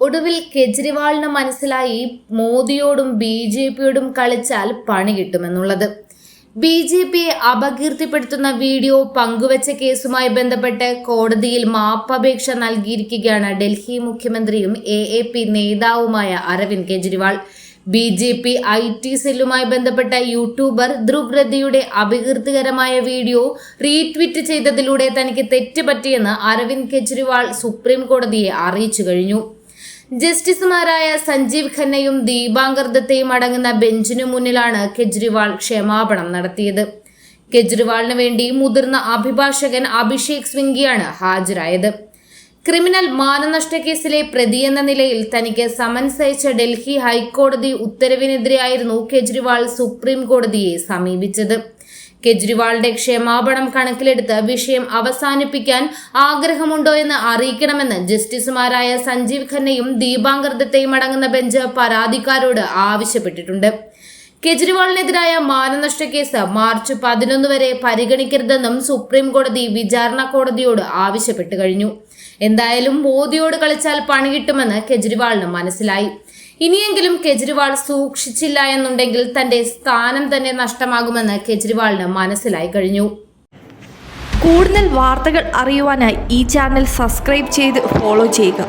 ഒടുവിൽ കെജ്രിവാളിന് മനസ്സിലായി മോദിയോടും BJPയോടും കളിച്ചാൽ പണി കിട്ടുമെന്നുള്ളത്. BJPയെ അപകീർത്തിപ്പെടുത്തുന്ന വീഡിയോ പങ്കുവച്ച കേസുമായി ബന്ധപ്പെട്ട് കോടതിയിൽ മാപ്പപേക്ഷ നൽകിയിരിക്കുകയാണ് ഡൽഹി മുഖ്യമന്ത്രിയും AAP നേതാവുമായ അരവിന്ദ് കെജ്രിവാൾ. BJP IT സെല്ലുമായി ബന്ധപ്പെട്ട യൂട്യൂബർ ധ്രുവ് റെഡ്ഡിയുടെ അപകീർത്തികരമായ വീഡിയോ റീട്വീറ്റ് ചെയ്തതിലൂടെ തനിക്ക് തെറ്റ് പറ്റിയെന്ന് അരവിന്ദ് കെജ്രിവാൾ സുപ്രീം കോടതിയെ അറിയിച്ചു കഴിഞ്ഞു. ജസ്റ്റിസുമാരായ സഞ്ജീവ് ഖന്നയും ദീപാങ്കർ ദത്തയും അടങ്ങുന്ന ബെഞ്ചിനു മുന്നിലാണ് കെജ്രിവാൾ ക്ഷമാപണം നടത്തിയത്. കെജ്രിവാളിന് വേണ്ടി മുതിർന്ന അഭിഭാഷകൻ അഭിഷേക് സിംഗ്വിയാണ് ഹാജരായത്. ക്രിമിനൽ മാനനഷ്ട കേസിലെ പ്രതിയെന്ന നിലയിൽ തനിക്ക് സമൻസ് അയച്ച ഡൽഹി ഹൈക്കോടതി ഉത്തരവിനെതിരെയായിരുന്നു കെജ്രിവാൾ സുപ്രീം കോടതിയെ സമീപിച്ചത്. കെജ്രിവാളിന്റെ ക്ഷമാപണം കണക്കിലെടുത്ത് വിഷയം അവസാനിപ്പിക്കാൻ ആഗ്രഹമുണ്ടോ എന്ന് അറിയിക്കണമെന്ന് ജസ്റ്റിസുമാരായ സഞ്ജീവ് ഖന്നയും ദീപാങ്കർ ദത്തയും അടങ്ങുന്ന ബെഞ്ച് പരാതിക്കാരോട് ആവശ്യപ്പെട്ടിട്ടുണ്ട്. കെജ്രിവാളിനെതിരായ മാനനഷ്ട കേസ് മാർച്ച് 11 വരെ പരിഗണിക്കരുതെന്നും സുപ്രീം കോടതി വിചാരണ കോടതിയോട് ആവശ്യപ്പെട്ടു കഴിഞ്ഞു. എന്തായാലും മോദിയോട് കളിച്ചാൽ പണി കിട്ടുമെന്ന് കെജ്രിവാളിന് മനസ്സിലായി. ഇനിയെങ്കിലും കെജ്രിവാൾ സൂക്ഷിച്ചില്ല എന്നുണ്ടെങ്കിൽ തന്റെ സ്ഥാനം തന്നെ നഷ്ടമാകുമെന്ന് കെജ്രിവാളിന് മനസ്സിലായി കഴിഞ്ഞു. കൂടുതൽ വാർത്തകൾ അറിയുവാനായി ഈ ചാനൽ സബ്സ്ക്രൈബ് ചെയ്ത് ഫോളോ ചെയ്യുക.